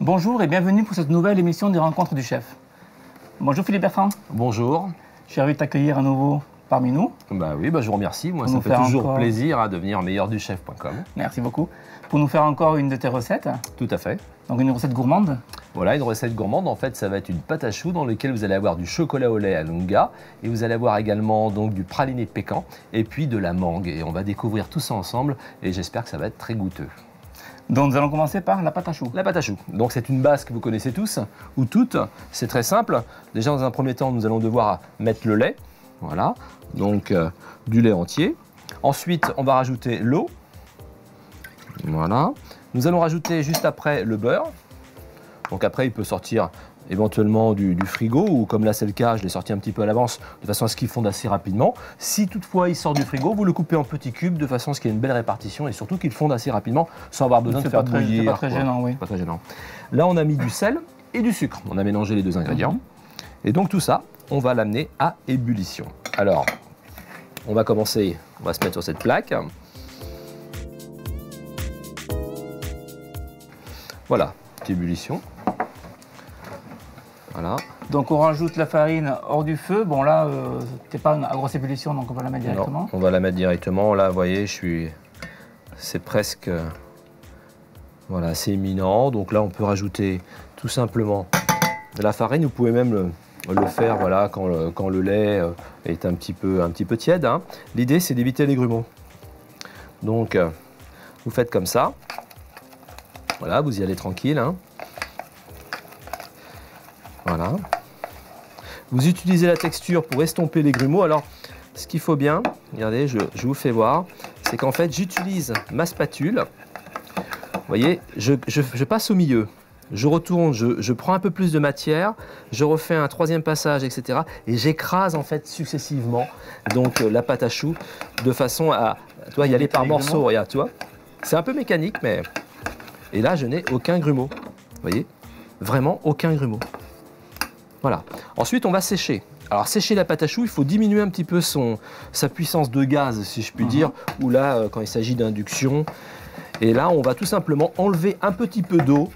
Bonjour et bienvenue pour cette nouvelle émission des Rencontres du Chef. Bonjour Philippe Bertrand. Bonjour. Je suis ravi de t'accueillir à nouveau parmi nous. Bah oui, je vous remercie. Moi, ça me fait toujours plaisir de venir meilleurduchef.com. Merci beaucoup. Pour nous faire encore une de tes recettes. Tout à fait. Donc une recette gourmande. Voilà, une recette gourmande. En fait, ça va être une pâte à choux dans laquelle vous allez avoir du chocolat au lait à Lunga et vous allez avoir également donc du praliné pécan et puis de la mangue. Et on va découvrir tout ça ensemble et j'espère que ça va être très goûteux. Donc nous allons commencer par la pâte à choux. La pâte à choux. Donc c'est une base que vous connaissez tous ou toutes. C'est très simple. Déjà dans un premier temps, nous allons devoir mettre le lait. Voilà. Donc du lait entier. Ensuite, on va rajouter l'eau. Voilà. Nous allons rajouter juste après le beurre. Donc après, il peut sortir éventuellement du frigo ou comme là c'est le cas, je l'ai sorti un petit peu à l'avance de façon à ce qu'il fonde assez rapidement. Si toutefois il sort du frigo, vous le coupez en petits cubes de façon à ce qu'il y ait une belle répartition et surtout qu'il fonde assez rapidement sans avoir besoin de faire bouillir. C'est pas très gênant, oui. Pas très gênant. Là, on a mis du sel et du sucre. On a mélangé les deux ingrédients. Et donc tout ça, on va l'amener à ébullition. Alors, on va commencer, on va se mettre sur cette plaque. Voilà, petite ébullition. Voilà. Donc on rajoute la farine hors du feu. Bon là, c'est pas à grosse ébullition, donc on va la mettre directement. Non, on va la mettre directement. Là, vous voyez, c'est presque, voilà, c'est imminent. Donc là, on peut rajouter tout simplement de la farine. Vous pouvez même le faire, voilà, quand le lait est un petit peu tiède. Hein. L'idée, c'est d'éviter les grumeaux. Donc, vous faites comme ça. Voilà, vous y allez tranquille. Hein. Voilà. Vous utilisez la texture pour estomper les grumeaux. Alors, ce qu'il faut bien, regardez, je vous fais voir, c'est qu'en fait, j'utilise ma spatule. Vous voyez, je passe au milieu. Je retourne, je prends un peu plus de matière, je refais un troisième passage, etc. Et j'écrase en fait successivement donc la pâte à choux de façon à y aller par morceaux. Regarde, tu vois. C'est un peu mécanique, mais... Et là, je n'ai aucun grumeau. Vous voyez, vraiment aucun grumeau. Voilà. Ensuite, on va sécher. Alors, sécher la pâte à choux, il faut diminuer un petit peu sa puissance de gaz, si je puis dire, ou là, quand il s'agit d'induction. Et là, on va tout simplement enlever un petit peu d'eau.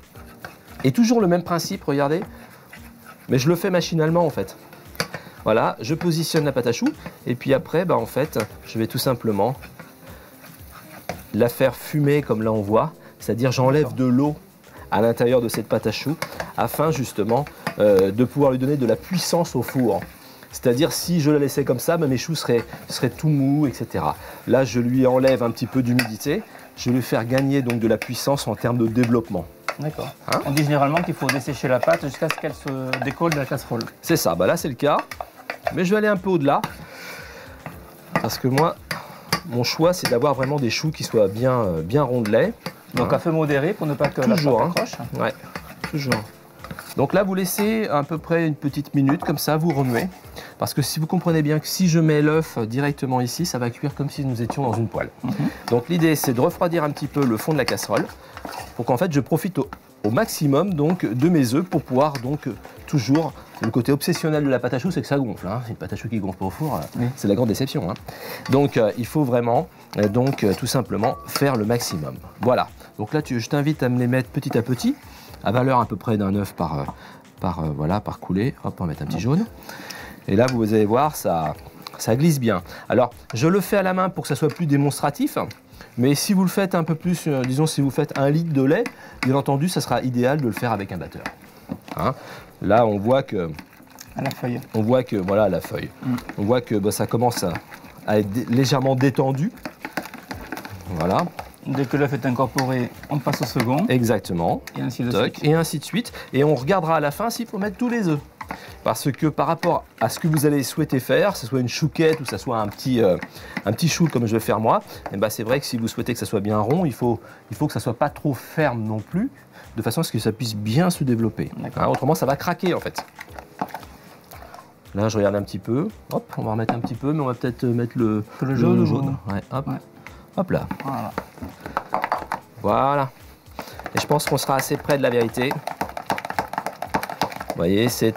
Et toujours le même principe, regardez. Mais je le fais machinalement, en fait. Voilà, je positionne la pâte à choux. Et puis après, en fait, je vais tout simplement la faire fumer, comme là, on voit. C'est-à-dire, j'enlève de l'eau à l'intérieur de cette pâte à choux afin justement de pouvoir lui donner de la puissance au four. C'est-à-dire si je la laissais comme ça, mes choux seraient tout mous, etc. Là, je lui enlève un petit peu d'humidité, je vais lui faire gagner donc de la puissance en termes de développement. D'accord. Hein? On dit généralement qu'il faut dessécher la pâte jusqu'à ce qu'elle se décolle de la casserole. C'est ça, là c'est le cas, mais je vais aller un peu au-delà parce que moi, mon choix c'est d'avoir vraiment des choux qui soient bien rondelets. Donc à feu modéré pour ne pas que la pâte accroche. Ouais, toujours. Donc là, vous laissez à peu près une petite minute, comme ça, vous remuez. Parce que si vous comprenez bien que si je mets l'œuf directement ici, ça va cuire comme si nous étions dans une poêle. Donc l'idée, c'est de refroidir un petit peu le fond de la casserole pour qu'en fait, je profite au maximum donc, de mes œufs pour pouvoir donc toujours... Le côté obsessionnel de la pâte à choux, c'est que ça gonfle. Hein. Une pâte à choux qui gonfle pas au four, c'est la grande déception. Hein. Donc, il faut vraiment, tout simplement, faire le maximum. Voilà. Donc là, je t'invite à me les mettre petit à petit, à valeur à peu près d'un œuf par coulée. Hop, on va mettre un petit jaune. Et là, vous allez voir, ça glisse bien. Alors, je le fais à la main pour que ça soit plus démonstratif. Mais si vous le faites un peu plus, disons, si vous faites 1 litre de lait, bien entendu, ça sera idéal de le faire avec un batteur. Hein. Là, on voit que... À la feuille. On voit que, voilà, à la feuille. On voit que ça commence à être légèrement détendu. Voilà. Dès que l'œuf est incorporé, on passe au second. Exactement. Et ainsi de suite. Et ainsi de suite. Et on regardera à la fin s'il faut mettre tous les œufs. Parce que par rapport à ce que vous allez souhaiter faire, que ce soit une chouquette ou que ce soit un petit chou comme je vais faire moi, c'est vrai que si vous souhaitez que ça soit bien rond, il faut que ça soit pas trop ferme non plus, de façon à ce que ça puisse bien se développer. Hein, autrement, ça va craquer en fait. Là, je regarde un petit peu. Hop, on va remettre un petit peu, mais on va peut-être mettre le jaune. Ouais, hop. Ouais. Hop là. Voilà. Voilà. Et je pense qu'on sera assez près de la vérité. Vous voyez, c'est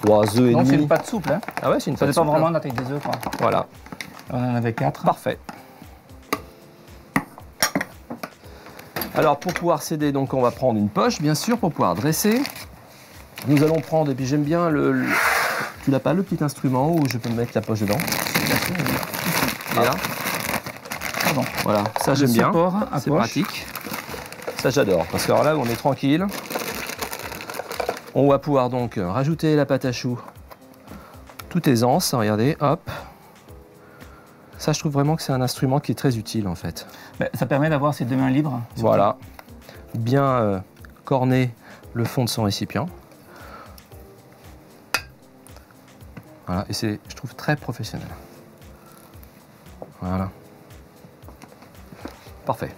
3 œufs et Donc c'est demi. une pâte souple. Hein. Ah ouais, c'est une Ça pâte dépend souple, vraiment hein. de la taille des œufs. Quoi. Voilà, On en avait 4. parfait. Alors pour pouvoir s'aider, donc on va prendre une poche, bien sûr, pour pouvoir dresser. Nous allons prendre, et puis j'aime bien tu n'as pas le petit instrument où je peux me mettre la poche dedans? Il est là. Pardon. Voilà, ça j'aime bien. C'est poche. pratique. Ça j'adore, parce que alors là on est tranquille. On va pouvoir donc rajouter la pâte à choux toute aisance, regardez, hop. Ça je trouve vraiment que c'est un instrument qui est très utile en fait. Ben, ça permet d'avoir ses 2 mains libres. Voilà, bien corner le fond de son récipient. Voilà, et c'est, je trouve, très professionnel. Voilà. Parfait.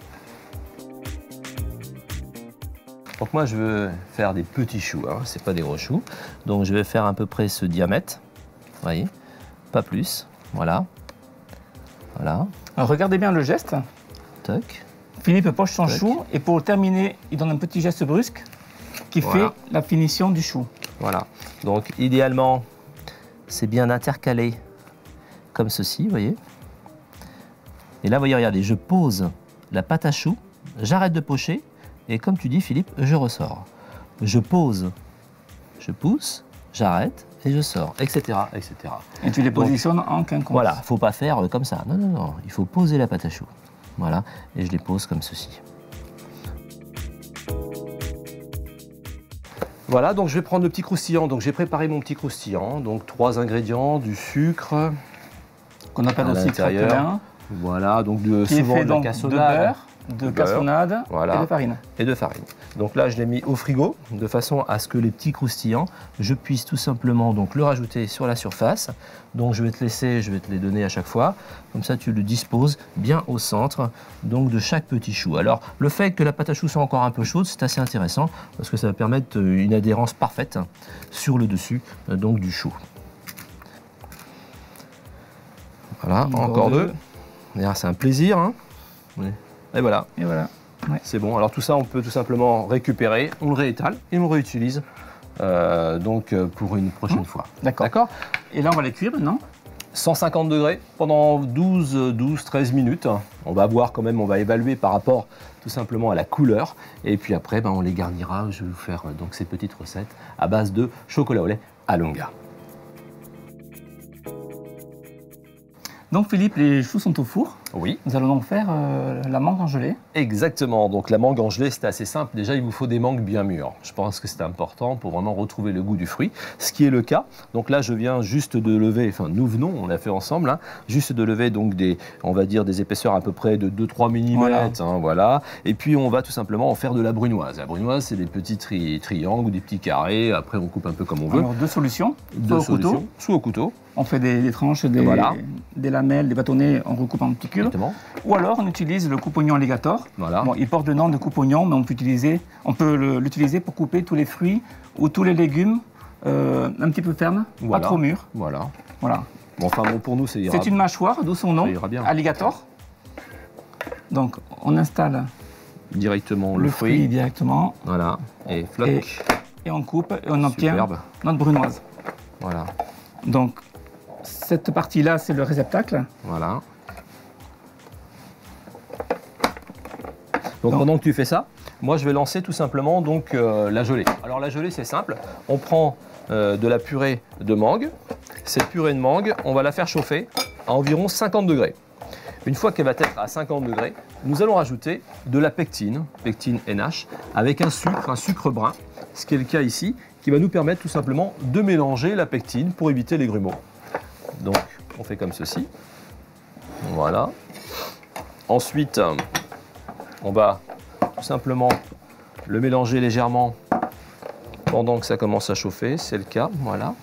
Donc moi, je veux faire des petits choux, hein, c'est pas des gros choux. Donc je vais faire à peu près ce diamètre, vous voyez, pas plus, voilà. Voilà, Alors, regardez bien le geste. toc. Philippe poche son Tac. chou et pour terminer, il donne un petit geste brusque qui Voilà. fait la finition du chou. Voilà. Donc idéalement, c'est bien intercalé comme ceci, vous voyez. Et là, vous voyez, regardez, je pose la pâte à choux, j'arrête de pocher, et comme tu dis, Philippe, je ressors. Je pose, je pousse, j'arrête et je sors, etc., etc. Et tu les Donc, positionnes en quinconce. Voilà, faut pas faire comme ça. Non, non, non, il faut poser la pâte à choux. Voilà, et je les pose comme ceci. Voilà, donc je vais prendre le petit croustillant. Donc j'ai préparé mon petit croustillant. Donc 3 ingrédients, du sucre, Qu'on appelle à aussi l'intérieur. crapelin, voilà, donc qui est souvent fait de la donc de cassonade beurre, de cassonade voilà. et de farine. et de farine. Donc là, je l'ai mis au frigo de façon à ce que les petits croustillants, je puisse tout simplement donc le rajouter sur la surface. Donc je vais te laisser, je vais te les donner à chaque fois. Comme ça, tu le disposes bien au centre donc de chaque petit chou. Alors, le fait que la pâte à choux soit encore un peu chaude, c'est assez intéressant parce que ça va permettre une adhérence parfaite sur le dessus donc du chou. Voilà, encore deux. D'ailleurs, c'est un plaisir. Hein. Et voilà. Et voilà. Ouais. C'est bon. Alors tout ça, on peut tout simplement récupérer, on le réétale et on le réutilise pour une prochaine fois. D'accord. D'accord. Et là, on va les cuire maintenant. 150 degrés pendant 12-13 minutes. On va voir quand même, on va évaluer par rapport tout simplement à la couleur. Et puis après, on les garnira. Je vais vous faire donc ces petites recettes à base de chocolat au lait à Longa. Donc Philippe, les choux sont au four. Oui. Nous allons donc faire la mangue en gelée. Exactement, donc la mangue en gelée, c'est assez simple. Déjà, il vous faut des mangues bien mûres. Je pense que c'est important pour vraiment retrouver le goût du fruit, ce qui est le cas. Donc là, je viens juste de lever, enfin nous venons, on l'a fait ensemble, hein, juste de lever donc on va dire des épaisseurs à peu près de 2-3 mm. Voilà. Hein, voilà. Et puis on va tout simplement en faire de la brunoise. La brunoise, c'est des petits triangles ou des petits carrés. Après, on coupe un peu comme on veut. Alors, 2 solutions. Deux Soit au couteau. Soit au couteau. On fait des tranches, Voilà. des lamelles, des bâtonnets, on recoupe en petits cubes. Exactement. Ou alors on utilise le coupe-oignon alligator. Voilà. Bon, il porte le nom de coupe-oignon, mais on peut l'utiliser pour couper tous les fruits ou tous les légumes un petit peu fermes, Voilà. pas trop mûrs. Voilà. Voilà. Bon, enfin bon, pour nous, c'est C'est une mâchoire, d'où son nom, Ça ira bien. alligator. Donc on installe directement le fruit directement Voilà. Et floc. et on coupe et on obtient Superbe. notre brunoise. Voilà. Donc cette partie-là, c'est le réceptacle. Voilà. Donc pendant que tu fais ça, moi je vais lancer tout simplement donc la gelée. Alors la gelée c'est simple, on prend de la purée de mangue. Cette purée de mangue, on va la faire chauffer à environ 50 degrés. Une fois qu'elle va être à 50 degrés, nous allons rajouter de la pectine NH, avec un sucre brun, ce qui est le cas ici, qui va nous permettre tout simplement de mélanger la pectine pour éviter les grumeaux. Donc on fait comme ceci. Voilà. Ensuite, on va tout simplement le mélanger légèrement pendant que ça commence à chauffer, c'est le cas, voilà.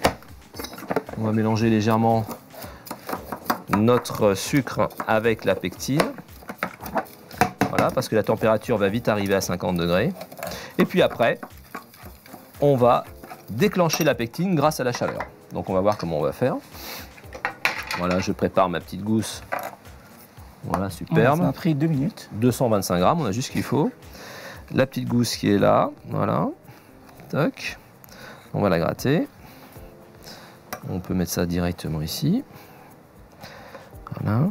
On va mélanger légèrement notre sucre avec la pectine. Voilà, parce que la température va vite arriver à 50 degrés. Et puis après, on va déclencher la pectine grâce à la chaleur. Donc on va voir comment on va faire. Voilà, je prépare ma petite gousse. Voilà, superbe. Ça a pris 2 minutes. 225 grammes, on a juste ce qu'il faut. La petite gousse qui est là, voilà. Toc. On va la gratter. On peut mettre ça directement ici. Voilà.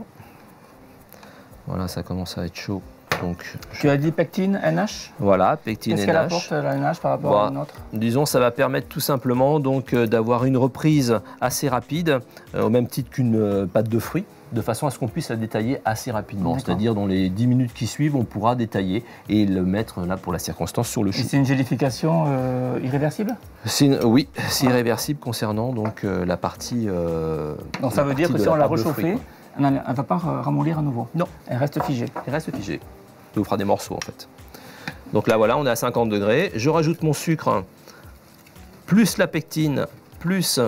Voilà, ça commence à être chaud. Donc, tu as dit pectine, NH. Voilà, pectine, NH. Qu'est-ce qu'elle apporte la NH par rapport à une autre? Disons, ça va permettre tout simplement d'avoir une reprise assez rapide, au même titre qu'une pâte de fruits, de façon à ce qu'on puisse la détailler assez rapidement. C'est-à-dire dans les 10 minutes qui suivent, on pourra détailler et le mettre là pour la circonstance sur le chou. Et c'est une gélification irréversible? Oui, c'est irréversible concernant donc la partie. Donc ça veut dire que si on l'a réchauffée, elle ne va pas ramollir à nouveau? Non. Elle reste figée? Elle reste figée. Ça vous fera des morceaux en fait. Donc là voilà, on est à 50 degrés. Je rajoute mon sucre, plus la pectine, plus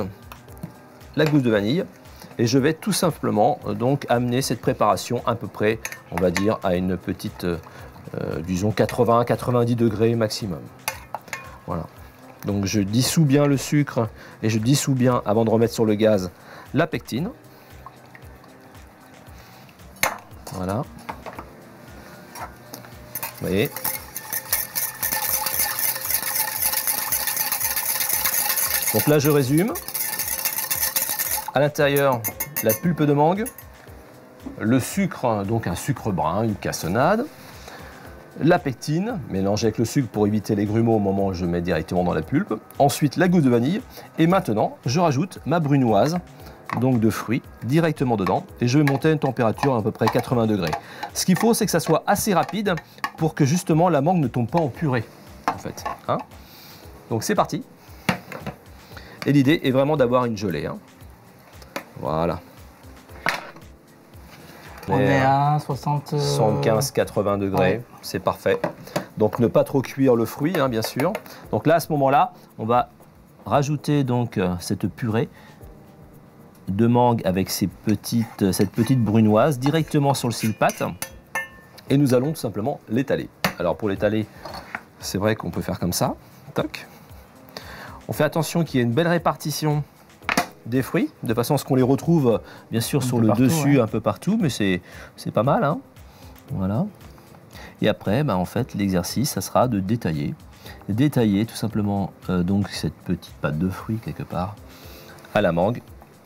la gousse de vanille. Et je vais tout simplement donc amener cette préparation à peu près, on va dire, à une petite, disons 80-90 degrés maximum. Voilà. Donc je dissous bien le sucre et je dissous bien, avant de remettre sur le gaz, la pectine. Voilà. Vous voyez. Donc là, je résume. À l'intérieur, la pulpe de mangue, le sucre, donc un sucre brun, une cassonade, la pectine, mélangée avec le sucre pour éviter les grumeaux au moment où je mets directement dans la pulpe. Ensuite, la gousse de vanille. Et maintenant, je rajoute ma brunoise, donc de fruits, directement dedans. Et je vais monter à une température à peu près 80 degrés. Ce qu'il faut, c'est que ça soit assez rapide pour que justement la mangue ne tombe pas en purée, en fait. Hein, donc c'est parti. Et l'idée est vraiment d'avoir une gelée. Hein. Voilà. On est à 75-80 degrés, ouais. C'est parfait. Donc ne pas trop cuire le fruit, hein, bien sûr. Donc là, à ce moment-là, on va rajouter donc cette purée de mangue avec cette petite brunoise directement sur le silpat. Et nous allons tout simplement l'étaler. Alors pour l'étaler, c'est vrai qu'on peut faire comme ça. Toc. On fait attention qu'il y ait une belle répartition des fruits, de façon à ce qu'on les retrouve bien sûr sur le dessus, ouais. Un peu partout, mais c'est pas mal. Hein. Voilà. Et après, en fait, l'exercice, ça sera de détailler. Détailler tout simplement donc cette petite pâte de fruits quelque part à la mangue,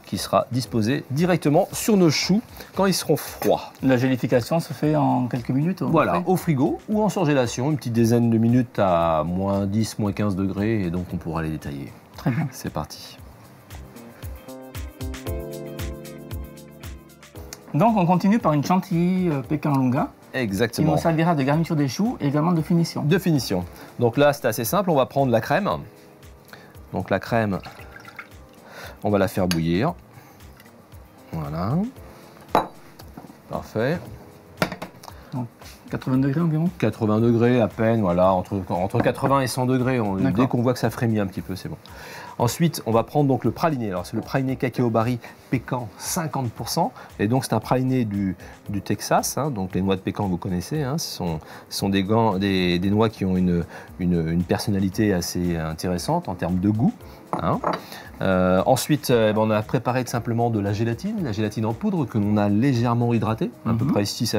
qui sera disposée directement sur nos choux quand ils seront froids. La gélification se fait en quelques minutes? Voilà, au frigo ou en surgélation, une petite dizaine de minutes à moins 10, moins 15 degrés, et donc on pourra les détailler. Très bien. C'est parti. Donc on continue par une chantilly Pékin Lunga. Exactement. Qui nous servira de garniture des choux et également de finition. De finition. Donc là, c'est assez simple, on va prendre la crème. Donc la crème, on va la faire bouillir. Voilà. Parfait. Donc 80 degrés environ? 80 degrés à peine, voilà, entre 80 et 100 degrés. Dès qu'on voit que ça frémit un petit peu, c'est bon. Ensuite, on va prendre donc le praliné. Alors c'est le praliné cacao barry pécan 50%. Et donc c'est un praliné du Texas. Hein, donc les noix de pécan, vous connaissez. Hein, ce sont des noix qui ont une personnalité assez intéressante en termes de goût. Hein. Ensuite, on a préparé tout simplement de la gélatine en poudre que l'on a légèrement hydratée, à peu près 6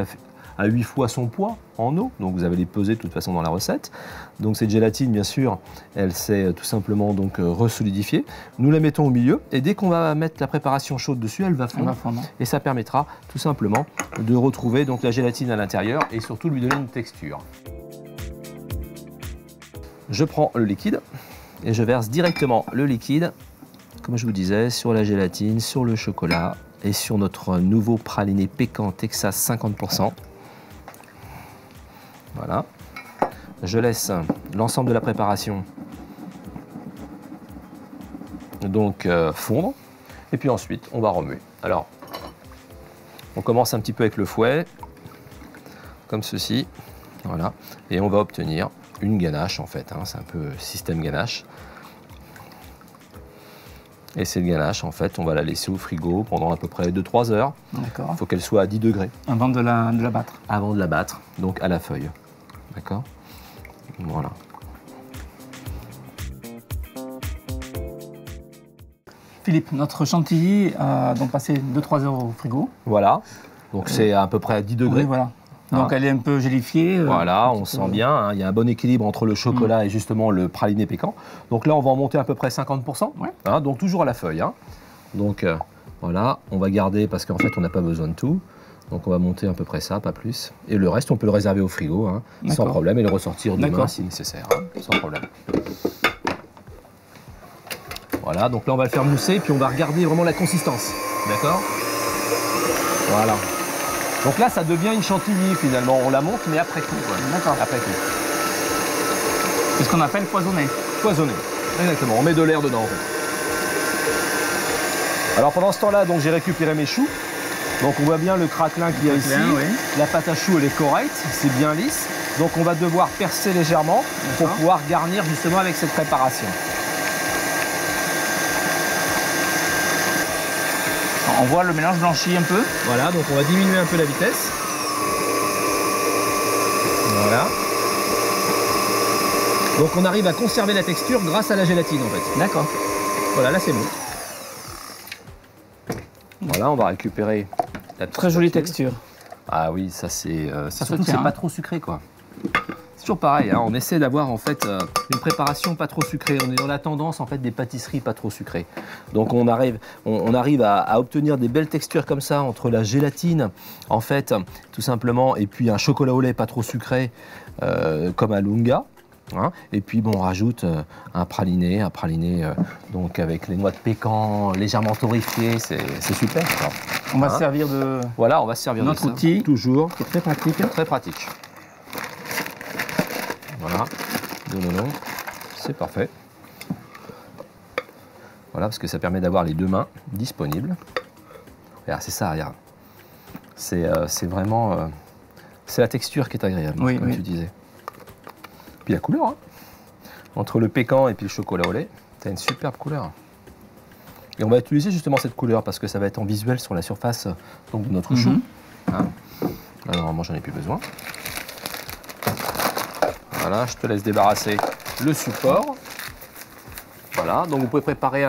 à 8 fois son poids en eau. Donc vous avez les peser de toute façon dans la recette. Donc cette gélatine, bien sûr, elle s'est tout simplement donc resolidifiée. Nous la mettons au milieu et dès qu'on va mettre la préparation chaude dessus, elle va fondre. Et ça permettra tout simplement de retrouver donc la gélatine à l'intérieur et surtout lui donner une texture. Je prends le liquide et je verse directement le liquide, comme je vous disais, sur la gélatine, sur le chocolat et sur notre nouveau praliné pécan Texas 50%. Voilà. Je laisse l'ensemble de la préparation donc fondre. Et puis ensuite, on va remuer. Alors, on commence un petit peu avec le fouet, comme ceci. Voilà. Et on va obtenir une ganache en fait. Hein. C'est un peu système ganache. Et cette ganache, en fait, on va la laisser au frigo pendant à peu près 2-3 heures. D'accord. Il faut qu'elle soit à 10 degrés. Avant de la battre. Avant de la battre, donc à la feuille. D'accord. Voilà. Philippe, notre chantilly a donc passé 2-3 heures au frigo. Voilà. Donc c'est à peu près à 10 degrés. Oui, voilà. Donc elle est un peu gélifiée. Voilà, on sent bien, hein, il y a un bon équilibre entre le chocolat et justement le praliné pécan. Donc là, on va en monter à peu près 50%. Ouais. Hein, donc toujours à la feuille. Hein. Donc voilà, on va garder parce qu'en fait on n'a pas besoin de tout. Donc on va monter à peu près ça, pas plus. Et le reste, on peut le réserver au frigo, hein, sans problème, et le ressortir demain si nécessaire, hein, sans problème. Voilà, donc là on va le faire mousser, puis on va regarder vraiment la consistance. D'accord? Voilà. Donc là, ça devient une chantilly finalement. On la monte, mais après coup. D'accord. Après coup. C'est ce qu'on appelle poisonner. Poisonner. Exactement. On met de l'air dedans. En fait. Alors pendant ce temps-là, donc j'ai récupéré mes choux. Donc on voit bien le craquelin qu'il y a ici. Oui. La pâte à choux, elle est correcte, c'est bien lisse. Donc on va devoir percer légèrement pour pouvoir garnir justement avec cette préparation. On voit le mélange blanchi un peu. Voilà, donc on va diminuer un peu la vitesse. Voilà. Donc on arrive à conserver la texture grâce à la gélatine en fait. D'accord. Voilà, là c'est bon. Voilà, on va récupérer la très jolie texture. Ah oui, ça c'est surtout tient, c'est pas trop sucré quoi. C'est toujours pareil, hein, on essaie d'avoir en fait une préparation pas trop sucrée. On est dans la tendance en fait des pâtisseries pas trop sucrées. Donc on arrive à obtenir des belles textures comme ça entre la gélatine en fait tout simplement et puis un chocolat au lait pas trop sucré comme à Lunga. Hein, et puis bon, on rajoute un praliné donc avec les noix de pécan légèrement torréfiées, c'est super. Alors, on va se servir de. Voilà, on va se servir notre de ça. outil. Toujours. C'est très pratique. Très pratique. Voilà. Non. C'est parfait. Voilà, parce que ça permet d'avoir les deux mains disponibles. Regarde, c'est ça, regarde. C'est vraiment. C'est la texture qui est agréable, oui, comme oui. tu disais. Puis la couleur, hein. Entre le pécan et puis le chocolat au lait, tu as une superbe couleur. Et on va utiliser justement cette couleur parce que ça va être en visuel sur la surface donc, de notre chou. Hein. Là, normalement, j'en ai plus besoin. Voilà, je te laisse débarrasser le support. Voilà, donc vous pouvez préparer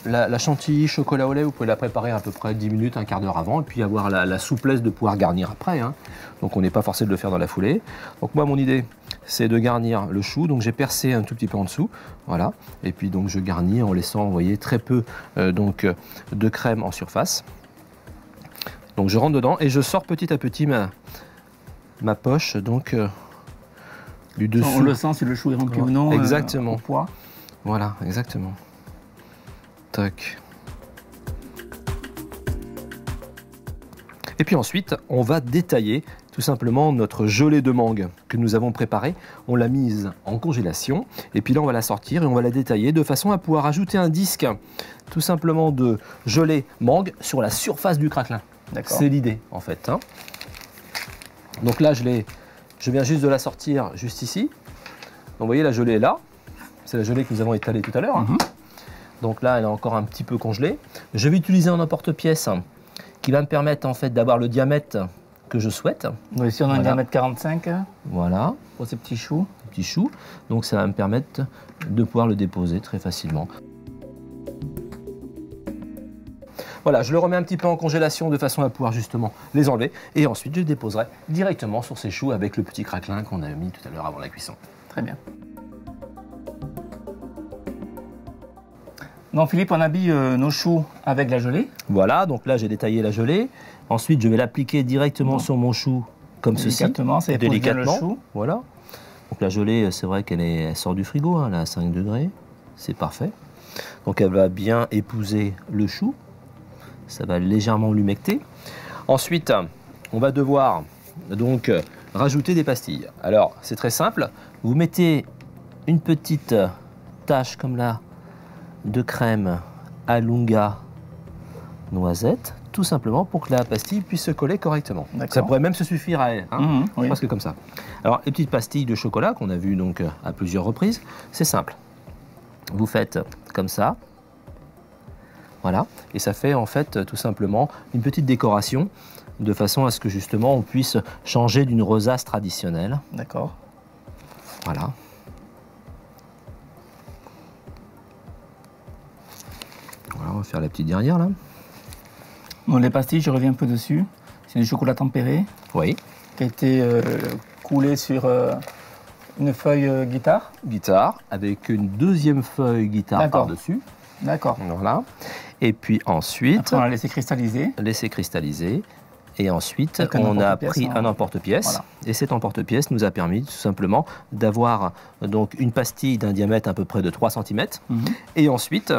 la chantilly chocolat au lait, vous pouvez la préparer à peu près 10 minutes, un quart d'heure avant, et puis avoir la souplesse de pouvoir garnir après. Hein. Donc on n'est pas forcé de le faire dans la foulée. Donc moi, mon idée, c'est de garnir le chou. Donc j'ai percé un tout petit peu en dessous, voilà. Et puis donc je garnis en laissant, vous voyez, très peu de crème en surface. Donc je rentre dedans et je sors petit à petit ma poche, donc du dessous. On le sent si le chou est rempli ou non. Exactement. Au poids. Voilà, exactement. Tac. Et puis ensuite, on va détailler tout simplement notre gelée de mangue que nous avons préparée. On l'a mise en congélation et puis là on va la sortir et on va la détailler de façon à pouvoir ajouter un disque tout simplement de gelée mangue sur la surface du craquelin. C'est l'idée en fait. Hein. Donc là je viens juste de la sortir juste ici. Donc vous voyez la gelée est là. C'est la gelée que nous avons étalée tout à l'heure. Hein. Donc là, elle est encore un petit peu congelée. Je vais utiliser un emporte-pièce qui va me permettre en fait d'avoir le diamètre que je souhaite. Donc ici, on a un diamètre 45. Voilà. Pour ces petits choux. Petits choux. Donc ça va me permettre de pouvoir le déposer très facilement. Voilà, je le remets un petit peu en congélation de façon à pouvoir justement les enlever. Et ensuite, je le déposerai directement sur ces choux avec le petit craquelin qu'on a mis tout à l'heure avant la cuisson. Très bien. Donc Philippe, on habille nos choux avec la gelée. Voilà, donc là j'ai détaillé la gelée. Ensuite, je vais l'appliquer directement sur mon chou comme ceci. C'est délicatement. Le chou. Voilà. Donc la gelée, c'est vrai qu'elle sort du frigo, hein, elle est à 5 degrés. C'est parfait. Donc elle va bien épouser le chou. Ça va légèrement l'humecter. Ensuite, on va devoir donc rajouter des pastilles. Alors, c'est très simple. Vous mettez une petite tache comme là de crème à Lunga noisette, tout simplement pour que la pastille puisse se coller correctement. Ça pourrait même se suffire à elle, hein, oui. Presque comme ça. Alors, les petites pastilles de chocolat qu'on a vues donc à plusieurs reprises, c'est simple. Vous faites comme ça, voilà, et ça fait en fait tout simplement une petite décoration de façon à ce que justement on puisse changer d'une rosace traditionnelle. D'accord. Voilà. Voilà, on va faire la petite dernière là. Bon, les pastilles, je reviens un peu dessus. C'est du chocolat tempéré. Oui. Qui a été coulé sur une feuille guitare. Guitare, avec une deuxième feuille guitare par-dessus. D'accord. Voilà. Et puis ensuite, Après, on l'a laissé cristalliser. laisser cristalliser. Et ensuite, Avec un on a emporte-pièce, pris hein. un emporte-pièce. Voilà. Et cet emporte-pièce nous a permis tout simplement d'avoir donc une pastille d'un diamètre à peu près de 3 cm. Et ensuite,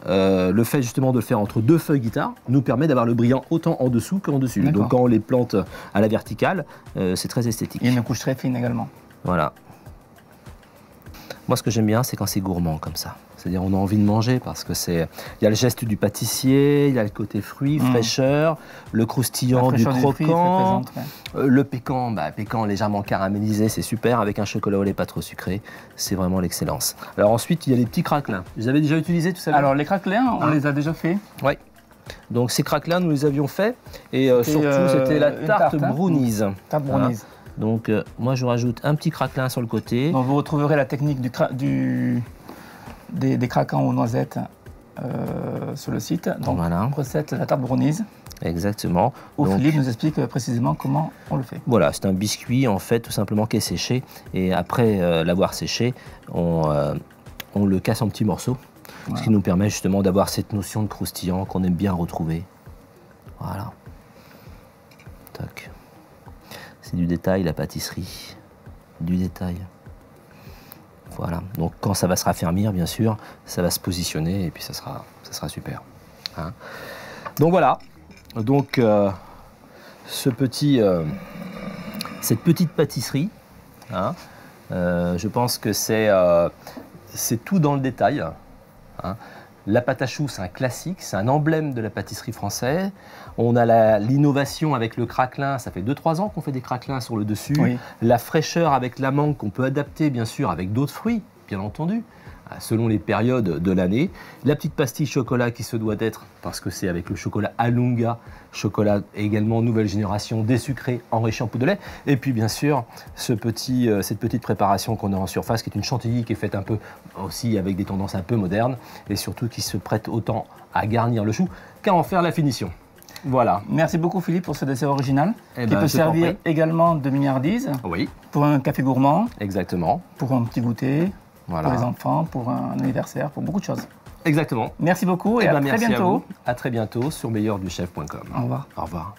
le fait justement de le faire entre 2 feuilles guitare nous permet d'avoir le brillant autant en dessous qu'en dessus. D'accord. Donc quand on les plante à la verticale, c'est très esthétique. Il y a une couche très fine également. Voilà. Moi, ce que j'aime bien, c'est quand c'est gourmand comme ça. C'est-à-dire, on a envie de manger parce que c'est. Il y a le geste du pâtissier, il y a le côté fruit, fraîcheur, le croustillant du fraîcheur fruit est très croquant, présente, ouais. le pécan, pécan légèrement caramélisé, c'est super. Avec un chocolat au lait pas trop sucré, c'est vraiment l'excellence. Alors ensuite, il y a les petits craquelins. Vous avez déjà utilisé tout ça? Alors, les craquelins, on les a déjà fait. Oui. Donc ces craquelins, nous les avions faits. Et surtout, c'était la une tarte tarte, hein. brownies. Tarte brownies. Donc moi, je rajoute un petit craquelin sur le côté. Donc, vous retrouverez la technique des craquants aux noisettes sur le site. Donc, Voilà. recette la tarte brownies. Exactement. Où Donc, Philippe nous explique précisément comment on le fait. voilà, c'est un biscuit en fait tout simplement qui est séché. Et après l'avoir séché, on le casse en petits morceaux. Voilà. Ce qui nous permet justement d'avoir cette notion de croustillant qu'on aime bien retrouver. Voilà. Toc. C'est du détail la pâtisserie. Du détail. Voilà. Donc quand ça va se raffermir, bien sûr, ça va se positionner et puis ça sera super. Hein. Donc voilà. Donc cette petite pâtisserie, hein, je pense que c'est tout dans le détail. Hein. La pâte à choux, c'est un classique, c'est un emblème de la pâtisserie française. On a l'innovation avec le craquelin, ça fait 2-3 ans qu'on fait des craquelins sur le dessus. Oui. La fraîcheur avec la mangue qu'on peut adapter bien sûr avec d'autres fruits, bien entendu, selon les périodes de l'année. La petite pastille chocolat qui se doit d'être, parce que c'est avec le chocolat Alunga, chocolat également nouvelle génération, désucré, enrichi en poudre de lait. Et puis bien sûr, cette petite préparation qu'on a en surface, qui est une chantilly qui est faite un peu aussi avec des tendances un peu modernes, et surtout qui se prête autant à garnir le chou qu'à en faire la finition. Voilà. Merci beaucoup Philippe pour ce dessert original Eh qui ben, peut je t'en servir prie. également de mignardise Oui, pour un café gourmand, exactement. pour un petit goûter, Voilà. pour les enfants, pour un anniversaire, pour beaucoup de choses. Exactement. Merci beaucoup et Eh ben, à très merci bientôt. à vous. À très bientôt sur meilleurduchef.com. Au revoir. Au revoir.